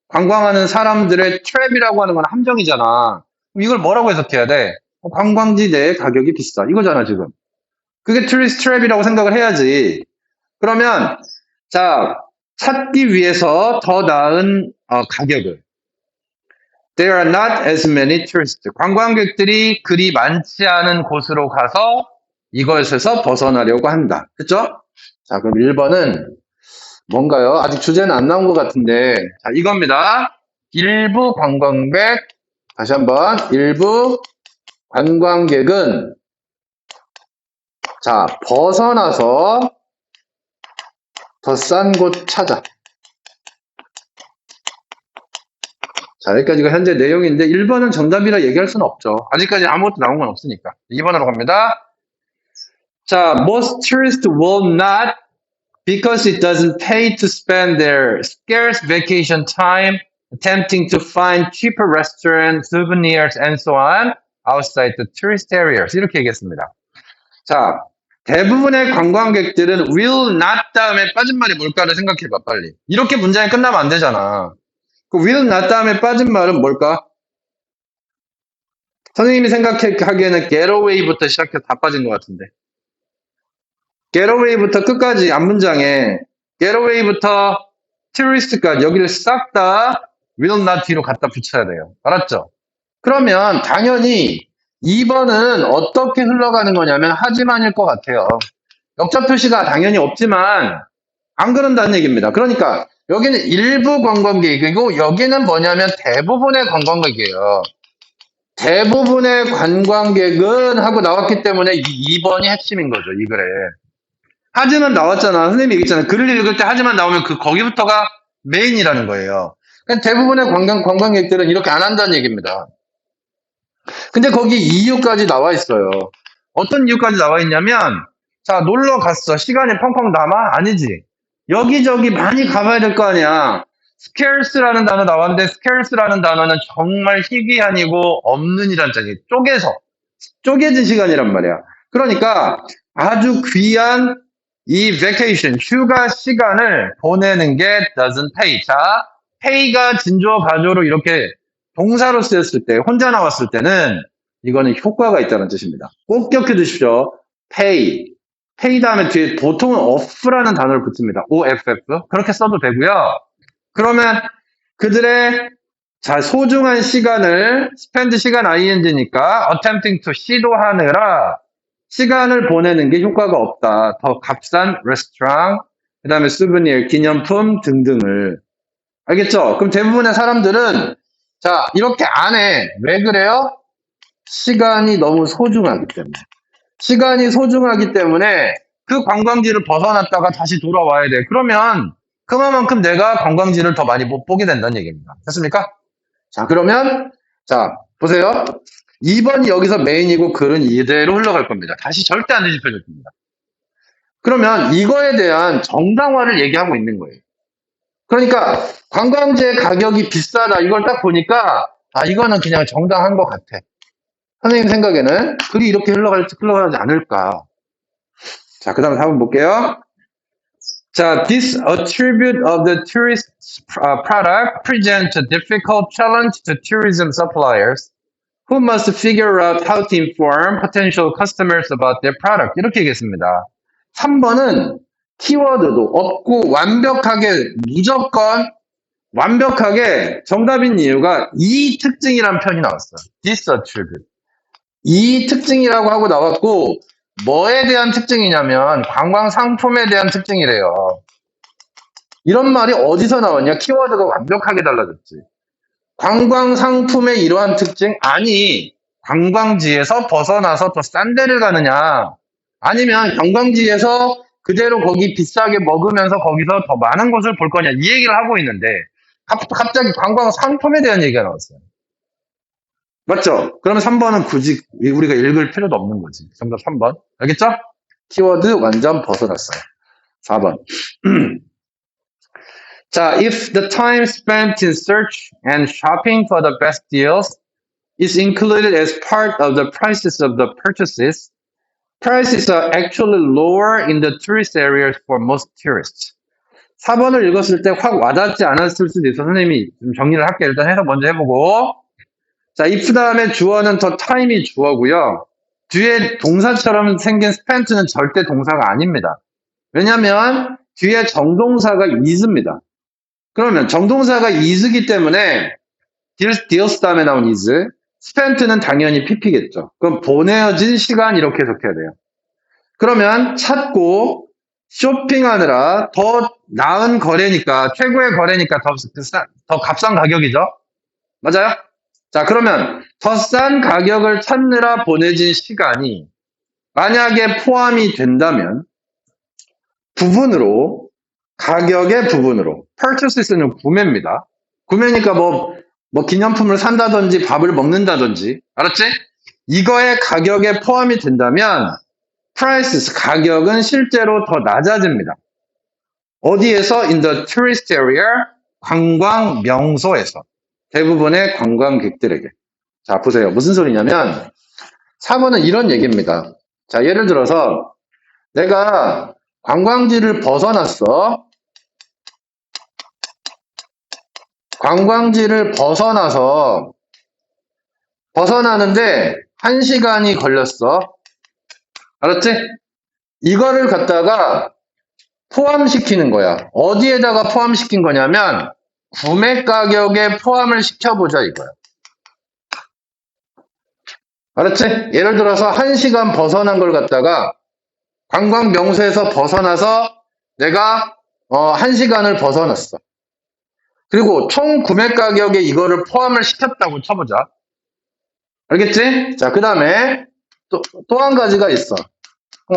관광하는 사람들의 trap이라고 하는 건 함정이잖아. 그럼 이걸 뭐라고 해석해야 돼? 관광지 내의 가격이 비싸. 이거잖아, 지금. 그게 tourist trap이라고 생각을 해야지. 그러면, 자, 찾기 위해서 더 나은 가격을. There are not as many tourists. 관광객들이 그리 많지 않은 곳으로 가서 이것에서 벗어나려고 한다. 그쵸? 자, 그럼 1번은 뭔가요? 아직 주제는 안 나온 것 같은데. 자, 이겁니다. 일부 관광객, 다시 한번. 일부 관광객은, 자, 벗어나서 더 싼 곳 찾아. 자, 여기까지가 현재 내용인데 1번은 정답이라 얘기할 수는 없죠. 아직까지 아무것도 나온 건 없으니까. 2번으로 갑니다. 자, most tourists will not because it doesn't pay to spend their scarce vacation time attempting to find cheaper restaurants, souvenirs, and so on outside the tourist areas. 이렇게 얘기했습니다. 자, 대부분의 관광객들은 will not 다음에 빠진 말이 뭘까를 생각해봐, 빨리. 이렇게 문장이 끝나면 안 되잖아. 그 will not 다음에 빠진 말은 뭘까? 선생님이 생각하기에는 get away부터 시작해서 다 빠진 것 같은데. get away부터 끝까지 앞문장에 get away부터 tourist까지 여기를 싹 다 will not 뒤로 갖다 붙여야 돼요. 알았죠? 그러면 당연히 2번은 어떻게 흘러가는 거냐면 하지만일 것 같아요. 역접 표시가 당연히 없지만 안 그런다는 얘기입니다. 그러니까 여기는 일부 관광객이고 여기는 뭐냐면 대부분의 관광객이에요. 대부분의 관광객은 하고 나왔기 때문에 2번이 핵심인 거죠. 이 글에. 하지만 나왔잖아. 선생님이 얘기했잖아. 글을 읽을 때 하지만 나오면 거기부터가 메인이라는 거예요. 그러니까 대부분의 관광객들은 이렇게 안 한다는 얘기입니다. 근데 거기 이유까지 나와 있어요. 어떤 이유까지 나와 있냐면, 자, 놀러 갔어. 시간이 펑펑 남아? 아니지. 여기저기 많이 가봐야 될 거 아니야. scarce라는 단어 나왔는데, scarce라는 단어는 정말 희귀한이고 없는이란 뜻이에요. 쪼개진 시간이란 말이야. 그러니까 아주 귀한 이 vacation, 휴가 시간을 보내는 게 doesn't pay. 자, pay가 진주어 가조로 이렇게 동사로 쓰였을 때, 혼자 나왔을 때는 이거는 효과가 있다는 뜻입니다. 꼭 기억해 주십시오. pay. pay 다음에 뒤에 보통은 off라는 단어를 붙습니다. OFF. 그렇게 써도 되고요. 그러면 그들의 자, 소중한 시간을 spend 시간 ing니까 attempting to 시도하느라 시간을 보내는 게 효과가 없다. 더 값싼 레스토랑, 그 다음에 수브니어, 기념품 등등을. 알겠죠? 그럼 대부분의 사람들은 자, 이렇게 안 해. 왜 그래요? 시간이 너무 소중하기 때문에. 시간이 소중하기 때문에 그 관광지를 벗어났다가 다시 돌아와야 돼. 그러면 그만큼 내가 관광지를 더 많이 못 보게 된다는 얘기입니다. 됐습니까? 자, 그러면 자, 보세요. 2번이 여기서 메인이고 글은 이대로 흘러갈 겁니다. 다시 절대 안 뒤집혀질 겁니다. 그러면 이거에 대한 정당화를 얘기하고 있는 거예요. 그러니까 관광지의 가격이 비싸다. 이걸 딱 보니까 아, 이거는 그냥 정당한 것 같아. 선생님 생각에는 글이 이렇게 흘러가지 않을까. 자, 그 다음에 4번 볼게요. 자, this attribute of the tourist product presents a difficult challenge to tourism suppliers who must figure out how to inform potential customers about their product. 이렇게 얘기했습니다. 3번은 키워드도 없고 무조건 완벽하게 정답인 이유가 이 특징이란 표현이 나왔어요. this attribute. 이 특징이라고 하고 나왔고 뭐에 대한 특징이냐면 관광 상품에 대한 특징이래요. 이런 말이 어디서 나왔냐? 키워드가 완벽하게 달라졌지. 관광 상품의 이러한 특징? 아니, 관광지에서 벗어나서 더 싼 데를 가느냐? 아니면 관광지에서 그대로 거기 비싸게 먹으면서 거기서 더 많은 곳을 볼 거냐? 이 얘기를 하고 있는데, 갑자기 관광 상품에 대한 얘기가 나왔어요. 맞죠? 그러면 3번은 굳이 우리가 읽을 필요도 없는 거지. 정답 3번. 알겠죠? 키워드 완전 벗어났어요. 4번. 자, if the time spent in search and shopping for the best deals is included as part of the prices of the purchases, prices are actually lower in the tourist areas for most tourists. 4번을 읽었을 때 확 와닿지 않았을 수도 있어. 선생님이 좀 정리를 할게요. 일단 해서 먼저 해보고. 자, if 다음에 주어는 더 time이 주어고요. 뒤에 동사처럼 생긴 spent는 절대 동사가 아닙니다. 왜냐면 뒤에 정동사가 is입니다. 그러면 정동사가 is기 때문에 deals 다음에 나온 is, spent는 당연히 pp겠죠. 그럼 보내어진 시간 이렇게 적혀야 돼요. 그러면 찾고 쇼핑하느라 더 나은 거래니까, 최고의 거래니까 더 값싼 가격이죠. 맞아요? 자, 그러면 더 싼 가격을 찾느라 보내진 시간이 만약에 포함이 된다면 부분으로, 가격의 부분으로, purchases는 구매입니다. 구매니까 뭐 기념품을 산다든지 밥을 먹는다든지, 알았지? 이거의 가격에 포함이 된다면 prices, 가격은 실제로 더 낮아집니다. 어디에서? in the tourist area, 관광 명소에서. 대부분의 관광객들에게. 자, 보세요. 무슨 소리냐면 4번은 이런 얘기입니다. 자, 예를 들어서 내가 관광지를 벗어났어. 관광지를 벗어나는데 1시간이 걸렸어. 알았지? 이거를 갖다가 포함시키는 거야. 어디에다가 포함시킨 거냐면 구매 가격에 포함을 시켜보자 이거야. 알았지? 예를 들어서 1시간 벗어난 걸 갖다가 관광 명소에서 벗어나서 내가 1시간을 벗어났어. 그리고 총 구매 가격에 이거를 포함을 시켰다고 쳐보자. 알겠지? 자, 그 다음에 또 한 가지가 있어.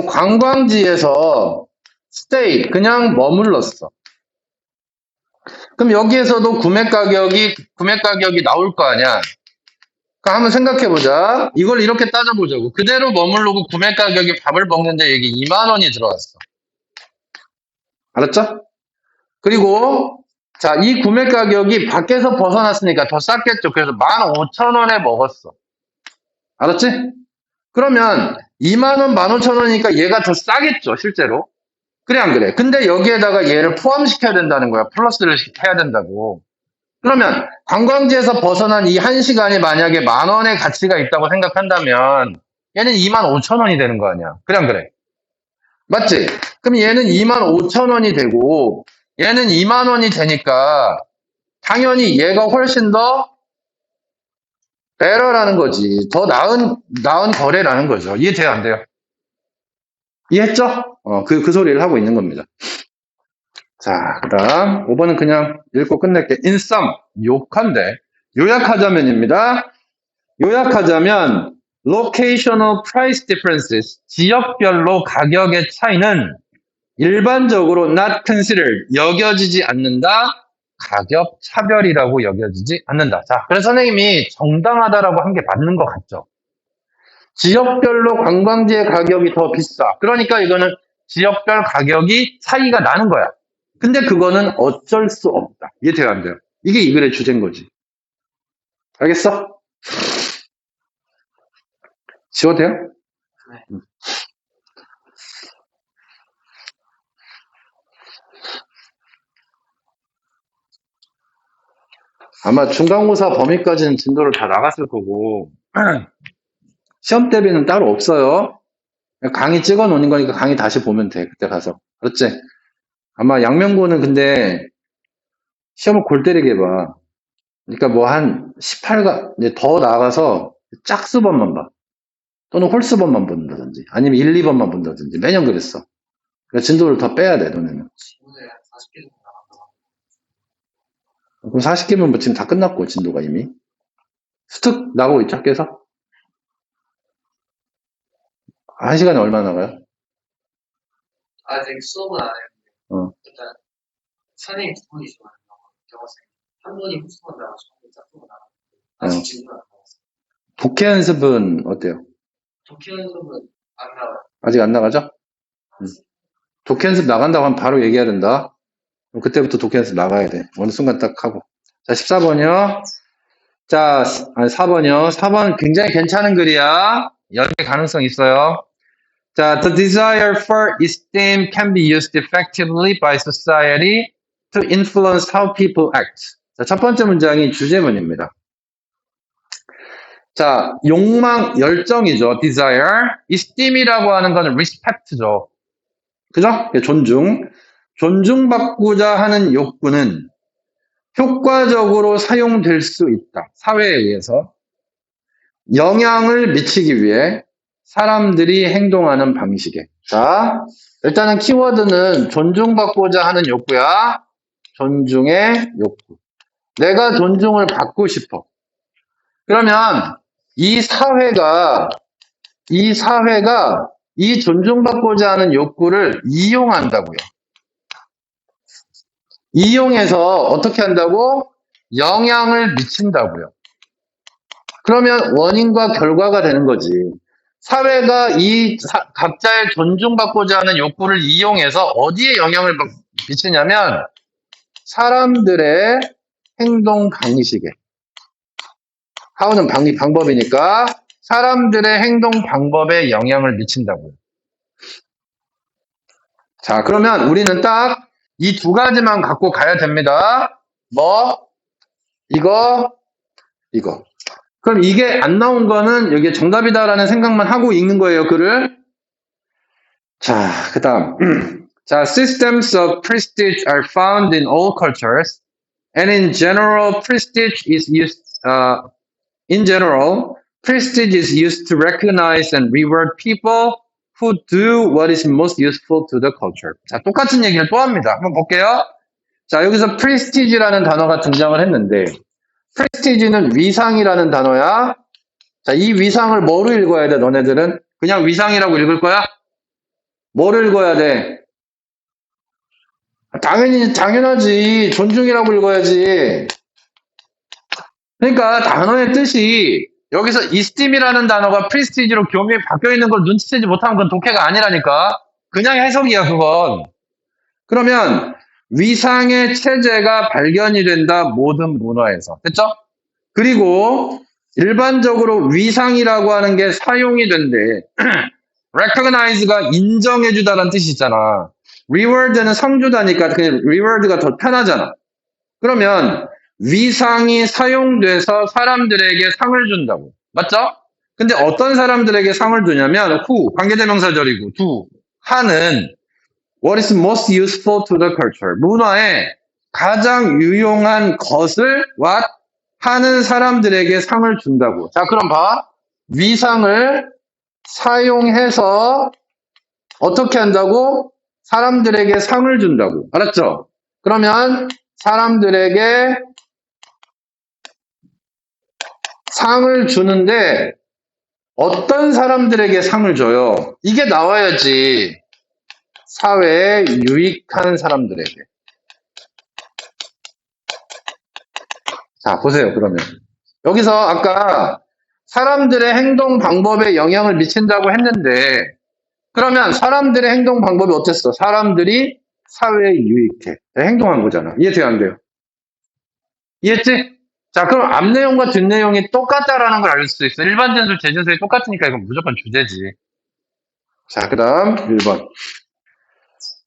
관광지에서 stay, 그냥 머물렀어. 그럼 여기에서도 구매 가격이 나올 거 아니야. 그럼 한번 생각해보자. 이걸 이렇게 따져보자고. 그대로 머무르고 구매 가격이 밥을 먹는데 여기 2만 원이 들어왔어. 알았죠? 그리고 자, 이 구매 가격이 밖에서 벗어났으니까 더 쌌겠죠. 그래서 15,000원에 먹었어. 알았지? 그러면 2만 원, 15,000원이니까 얘가 더 싸겠죠, 실제로. 그래 안 그래? 근데 여기에다가 얘를 포함시켜야 된다는 거야. 플러스를 해야 된다고. 그러면 관광지에서 벗어난 이 1시간이 만약에 10,000원의 가치가 있다고 생각한다면 얘는 25,000원이 되는 거 아니야. 그래 안 그래? 맞지? 그럼 얘는 25,000원이 되고 얘는 2만 원이 되니까 당연히 얘가 훨씬 더 better라는 거지. 더 나은 거래라는 거죠. 이해돼요, 안 돼요? 이해했죠? 그 소리를 하고 있는 겁니다. 자, 그 다음 5번은 그냥 읽고 끝낼게. in sum, 요약하자면입니다. 요약하자면 locational price differences, 지역별로 가격의 차이는 일반적으로 not considered, 여겨지지 않는다. 가격 차별이라고 여겨지지 않는다. 자, 그래서 선생님이 정당하다라고 한 게 맞는 것 같죠? 지역별로 관광지의 가격이 더 비싸. 그러니까 이거는 지역별 가격이 차이가 나는 거야. 근데 그거는 어쩔 수 없다. 이해돼요, 안 돼요? 이게 이 글의 주제인 거지. 알겠어? 지워도 돼요? 네. 아마 중간고사 범위까지는 진도를 다 나갔을 거고 시험 대비는 따로 없어요. 강의 찍어 놓는 거니까 강의 다시 보면 돼. 그때 가서. 그렇지? 아마 양명고는 근데 시험을 골 때리게 봐. 그러니까 뭐 한 18가 이제 더 나가서 짝수번만 봐. 또는 홀수번만 본다든지, 아니면 1, 2번만 본다든지, 매년 그랬어. 그러니까 진도를 더 빼야 돼, 너네는. 지문에 40개 정도 나간다고. 그럼 40개면 뭐 지금 다 끝났고, 진도가 이미. 스특 나고 있죠, 학교에서? 1시간에 얼마 나가요? 아직 수업은 안 했는데, 어. 일단, 선생님 두 분이 좋아하는 경호생. 한 분이 후수번 나가시고, 한 분이 짝수번 나가고, 아직 진도는 안 나왔어요. 독해 연습은 어때요? 독해 연습은 안 나와요. 아직 안 나가죠? 독해 연습 나간다고 하면 바로 얘기해야 된다. 그럼 그때부터 독해 연습 나가야 돼. 어느 순간 딱 하고. 자, 14번이요. 자, 아니, 4번이요. 4번 굉장히 괜찮은 글이야. 연계 가능성 있어요. 자, the desire for esteem can be used effectively by society to influence how people act. 자, 첫 번째 문장이 주제문입니다. 자, 욕망, 열정이죠. desire. esteem이라고 하는 거는 respect죠. 그죠? 존중. 존중받고자 하는 욕구는 효과적으로 사용될 수 있다. 사회에 의해서. 영향을 미치기 위해 사람들이 행동하는 방식에. 자, 일단은 키워드는 존중받고자 하는 욕구야. 존중의 욕구. 내가 존중을 받고 싶어. 그러면 이 사회가 이 존중받고자 하는 욕구를 이용한다고요. 이용해서 어떻게 한다고? 영향을 미친다고요. 그러면 원인과 결과가 되는 거지. 사회가 이 각자의 존중받고자 하는 욕구를 이용해서 어디에 영향을 미치냐면 사람들의 행동 방식에. how는 방법이니까 사람들의 행동 방법에 영향을 미친다고요. 자, 그러면 우리는 딱 이 두 가지만 갖고 가야 됩니다. 뭐? 이거. 그럼 이게 안 나온 거는 여기에 정답이다라는 생각만 하고 읽는 거예요, 글을. 자, 그 다음. 자, systems of prestige are found in all cultures, and in general, prestige is used to recognize and reward people who do what is most useful to the culture. 자, 똑같은 얘기를 또 합니다. 한번 볼게요. 자, 여기서 prestige라는 단어가 등장을 했는데, prestige는 위상이라는 단어야. 자, 이 위상을 뭐로 읽어야 돼, 너네들은? 그냥 위상이라고 읽을 거야? 뭐를 읽어야 돼? 당연하지. 존중이라고 읽어야지. 그러니까 단어의 뜻이 여기서 esteem이라는 단어가 prestige로 교미에 바뀌어 있는 걸 눈치채지 못하면 그건 독해가 아니라니까. 그냥 해석이야, 그건. 그러면 위상의 체제가 발견이 된다, 모든 문화에서. 됐죠? 그리고 일반적으로 위상이라고 하는 게 사용이 된대. recognize가 인정해주다라는 뜻이 있잖아. reward는 상주다니까 그냥 reward가 더 편하잖아. 그러면 위상이 사용돼서 사람들에게 상을 준다고. 맞죠? 근데 어떤 사람들에게 상을 주냐면 who, 관계대명사절이고 do, 하는 what is most useful to the culture. 문화에 가장 유용한 것을 what? 하는 사람들에게 상을 준다고. 자, 그럼 봐. 위상을 사용해서 어떻게 한다고? 사람들에게 상을 준다고. 알았죠? 그러면 사람들에게 상을 주는데 어떤 사람들에게 상을 줘요? 이게 나와야지. 사회에 유익한 사람들에게. 자, 보세요, 그러면. 여기서 아까 사람들의 행동 방법에 영향을 미친다고 했는데, 그러면 사람들의 행동 방법이 어땠어? 사람들이 사회에 유익해. 행동한 거잖아. 이해돼요, 안 돼요? 이해했지? 자, 그럼 앞 내용과 뒷 내용이 똑같다라는 걸 알 수 있어. 일반 전술, 재전술이 똑같으니까 이건 무조건 주제지. 자, 그 다음 1번.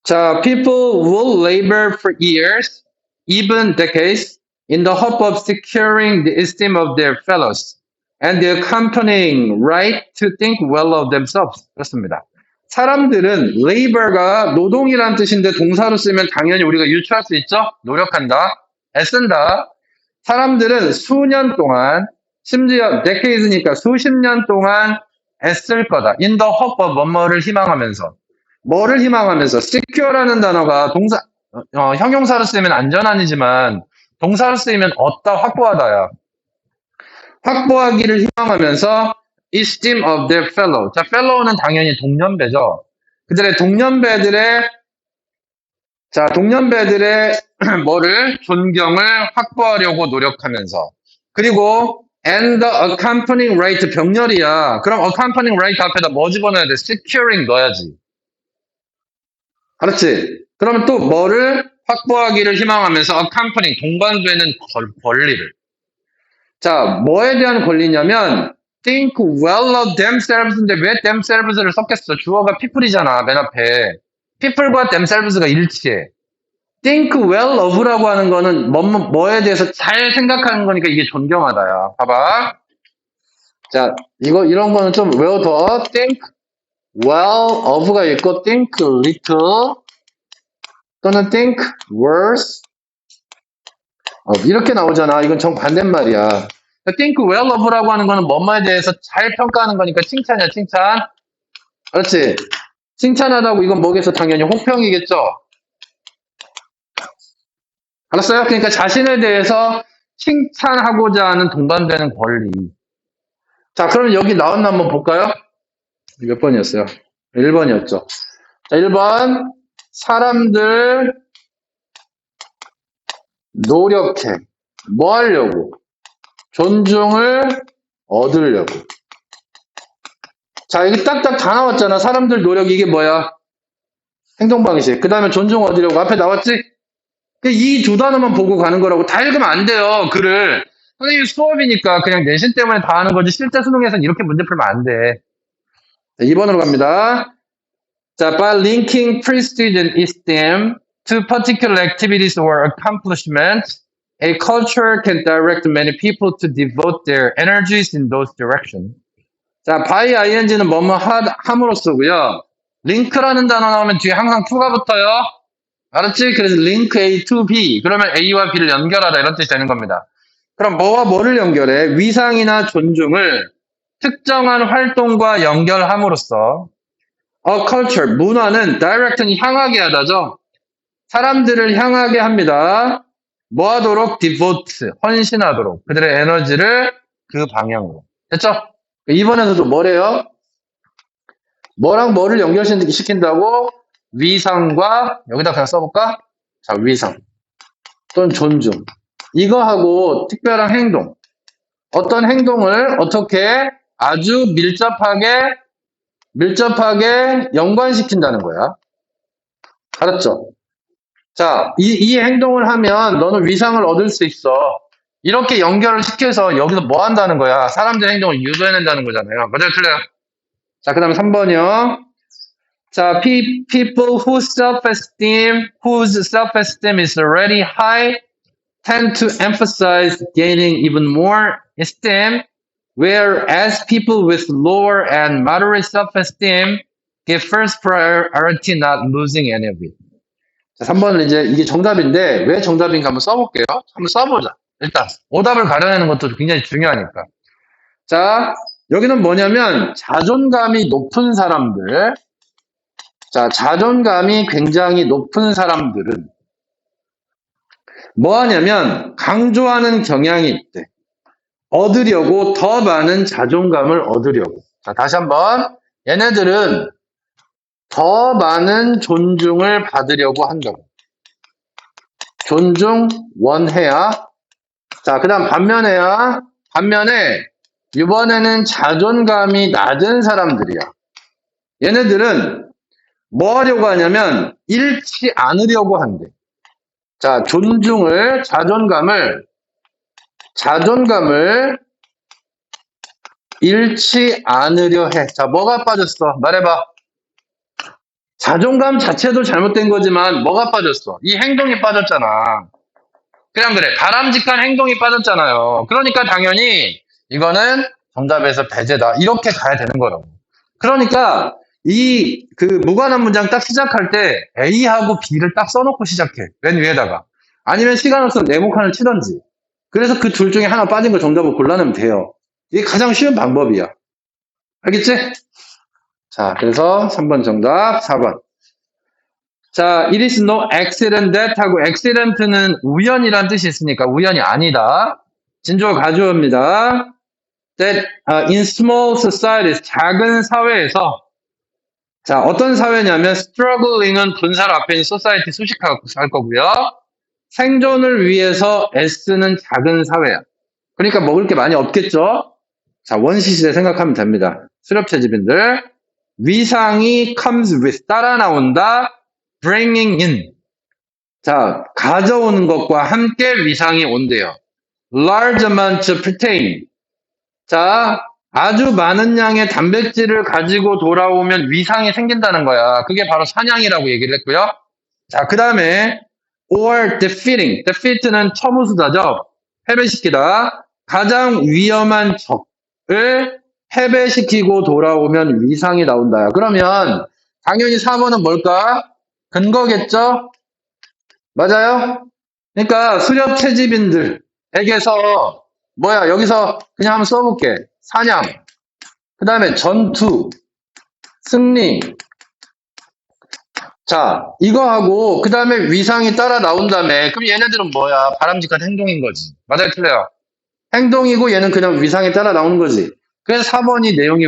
자, people will labor for years, even decades, in the hope of securing the esteem of their fellows and the accompanying right to think well of themselves. 그렇습니다. 사람들은 labor가 노동이라는 뜻인데 동사로 쓰면 당연히 우리가 유추할 수 있죠? 노력한다, 애쓴다. 사람들은 수년 동안, 심지어 decades니까 수십 년 동안 애쓸 거다. in the hope of 뭐뭐를 희망하면서. 뭐를 희망하면서. secure라는 단어가 형용사로 쓰이면 안전한이지만 동사로 쓰이면 얻다, 확보하다야. 확보하기를 희망하면서 esteem of their fellow. 자, fellow는 당연히 동년배죠. 그들의 동년배들의 뭐를 존경을 확보하려고 노력하면서. 그리고 and the accompanying right 병렬이야. 그럼 accompanying right 앞에다 뭐 집어넣어야 돼? securing 넣어야지. 알았지? 그러면 또 뭐를 확보하기를 희망하면서 accompanying 동반되는 권리를. 자, 뭐에 대한 권리냐면 think well of themselves인데 왜 themselves를 썼겠어? 주어가 people이잖아, 맨 앞에. people과 themselves가 일치해. think well of라고 하는 거는 뭐에 대해서 잘 생각하는 거니까 이게 존경하다야. 봐봐. 자, 이런 거는 좀 외워둬. think well of가 있고 think little 또는 think worse of 이렇게 나오잖아. 이건 정반대말이야. think well of라고 하는 거는 뭐뭐에 대해서 잘 평가하는 거니까 칭찬이야, 칭찬. 그렇지? 칭찬하다고 이건 뭐겠어? 당연히 호평이겠죠? 알았어요? 그러니까 자신에 대해서 칭찬하고자 하는 동반되는 권리. 자, 그럼 여기 나왔나 한번 볼까요? 몇 번이었어요? 1번이었죠. 자, 1번. 사람들 노력해. 뭐 하려고? 존중을 얻으려고. 자, 이게 딱딱 다 나왔잖아. 사람들 노력, 이게 뭐야? 행동방식. 그 다음에 존중 얻으려고. 앞에 나왔지? 이 두 단어만 보고 가는 거라고. 다 읽으면 안 돼요, 글을. 선생님 수업이니까 그냥 내신 때문에 다 하는 거지. 실제 수능에서는 이렇게 문제 풀면 안 돼. 자, 2번으로 갑니다. 자, by linking prestige and esteem to particular activities or accomplishments, a culture can direct many people to devote their energies in those directions. 자, by ing는 뭐뭐 함으로써고요. link라는 단어 나오면 뒤에 항상 to가 붙어요. 알았지? 그래서 link A to B. 그러면 A와 B를 연결하다 이런 뜻이 되는 겁니다. 그럼 뭐와 뭐를 연결해? 위상이나 존중을 특정한 활동과 연결함으로써 a culture, 문화는 direct는 향하게 하다죠. 사람들을 향하게 합니다. 뭐 하도록? devote, 헌신하도록. 그들의 에너지를 그 방향으로. 됐죠? 2번에서도 뭐래요? 뭐랑 뭐를 연결시킨다고? 위상과, 여기다 그냥 써볼까? 자, 위상. 또는 존중. 이거하고 특별한 행동. 어떤 행동을 어떻게 아주 밀접하게 연관시킨다는 거야. 알았죠? 자, 이 행동을 하면 너는 위상을 얻을 수 있어. 이렇게 연결을 시켜서 여기서 뭐 한다는 거야? 사람들의 행동을 유도해낸다는 거잖아요. 맞아요, 틀려요? 자, 그 다음에 3번이요. 자, people whose self-esteem is already high tend to emphasize gaining even more esteem, whereas people with lower and moderate self-esteem give first priority not losing any of it. 자, 3번은 이제 이게 정답인데 왜 정답인가 한번 써볼게요. 한번 써보자. 일단 오답을 가려내는 것도 굉장히 중요하니까. 자, 여기는 뭐냐면 자존감이 높은 사람들. 자, 자존감이 굉장히 높은 사람들은 뭐 하냐면 강조하는 경향이 있대. 얻으려고 더 많은 자존감을 얻으려고. 자, 다시 한번. 얘네들은 더 많은 존중을 받으려고 한다고. 존중 원해야. 자, 그 다음 반면에 이번에는 자존감이 낮은 사람들이야. 얘네들은 뭐 하려고 하냐면 잃지 않으려고 한대. 자, 자존감을 잃지 않으려 해. 자, 뭐가 빠졌어? 말해봐. 자존감 자체도 잘못된 거지만 뭐가 빠졌어? 이 행동이 빠졌잖아. 그냥 그래. 바람직한 행동이 빠졌잖아요. 그러니까 당연히 이거는 정답에서 배제다. 이렇게 가야 되는 거라고. 그러니까 그 무관한 문장 딱 시작할 때 A하고 B를 딱 써놓고 시작해. 맨 위에다가. 아니면 시간 없으면 네모칸을 치던지. 그래서 그 둘 중에 하나 빠진 거 정답을 골라내면 돼요. 이게 가장 쉬운 방법이야. 알겠지? 자, 그래서 3번 정답, 4번. 자, it is no accident that 하고 accident는 우연이란 뜻이 있으니까 우연이 아니다. 진조 가주어입니다. That in small societies, 작은 사회에서 자, 어떤 사회냐면 struggling은 분사를 앞에 있는 society 수식하고 할 거고요. 생존을 위해서 애쓰는 작은 사회야. 그러니까 먹을 게 많이 없겠죠? 자, 원시시대 생각하면 됩니다. 수렵채집인들. 위상이 comes with, 따라 나온다. bringing in. 자, 가져오는 것과 함께 위상이 온대요. large amount of protein. 자, 아주 많은 양의 단백질을 가지고 돌아오면 위상이 생긴다는 거야. 그게 바로 사냥이라고 얘기를 했고요. 자, 그 다음에 or defeating. defeat는 처무수다죠. 패배시키다. 가장 위험한 적을 패배시키고 돌아오면 위상이 나온다. 그러면 당연히 4번은 뭘까? 근거겠죠? 맞아요? 그러니까 수렵 채집인들에게서 뭐야, 여기서 그냥 한번 써볼게. 사냥, 그 다음에 전투, 승리. 자, 이거하고 그 다음에 위상이 따라 나온다며. 그럼 얘네들은 뭐야? 바람직한 행동인 거지. 맞아요, 틀려요? 행동이고 얘는 그냥 위상이 따라 나오는 거지. 그래서 4번이 내용이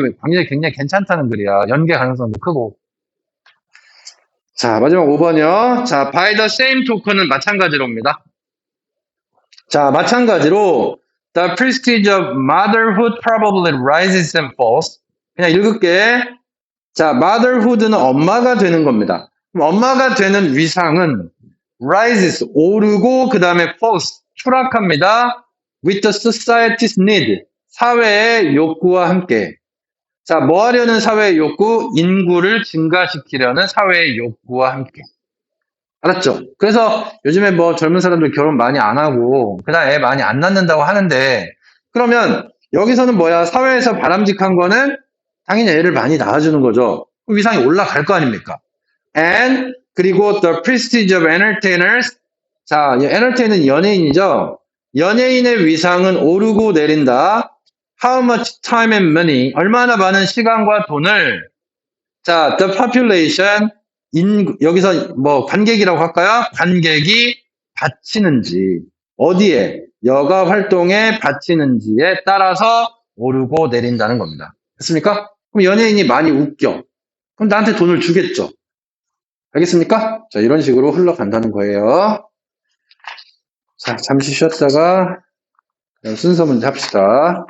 굉장히 괜찮다는 글이야. 연계 가능성도 크고. 자, 마지막 5번이요. 자, by the same token은 마찬가지로입니다. 자, 마찬가지로 the prestige of motherhood probably rises and falls. 그냥 읽을게. 자, motherhood는 엄마가 되는 겁니다. 그럼 엄마가 되는 위상은 rises, 오르고 그 다음에 falls, 추락합니다. with the society's need, 사회의 욕구와 함께. 자, 뭐 하려는 사회의 욕구? 인구를 증가시키려는 사회의 욕구와 함께. 알았죠? 그래서 요즘에 뭐 젊은 사람들 결혼 많이 안 하고 그다음 애 많이 안 낳는다고 하는데 그러면 여기서는 뭐야? 사회에서 바람직한 거는 당연히 애를 많이 낳아주는 거죠. 그럼 위상이 올라갈 거 아닙니까? And 그리고 the prestige of entertainers. 자, entertain은 연예인이죠. 연예인의 위상은 오르고 내린다. How much time and money? 얼마나 많은 시간과 돈을 자, the population 여기서 뭐 관객이라고 할까요? 관객이 바치는지 어디에 여가 활동에 바치는지에 따라서 오르고 내린다는 겁니다. 됐습니까? 그럼 연예인이 많이 웃겨. 그럼 나한테 돈을 주겠죠. 알겠습니까? 자, 이런 식으로 흘러간다는 거예요. 자, 잠시 쉬었다가 순서 문제 합시다.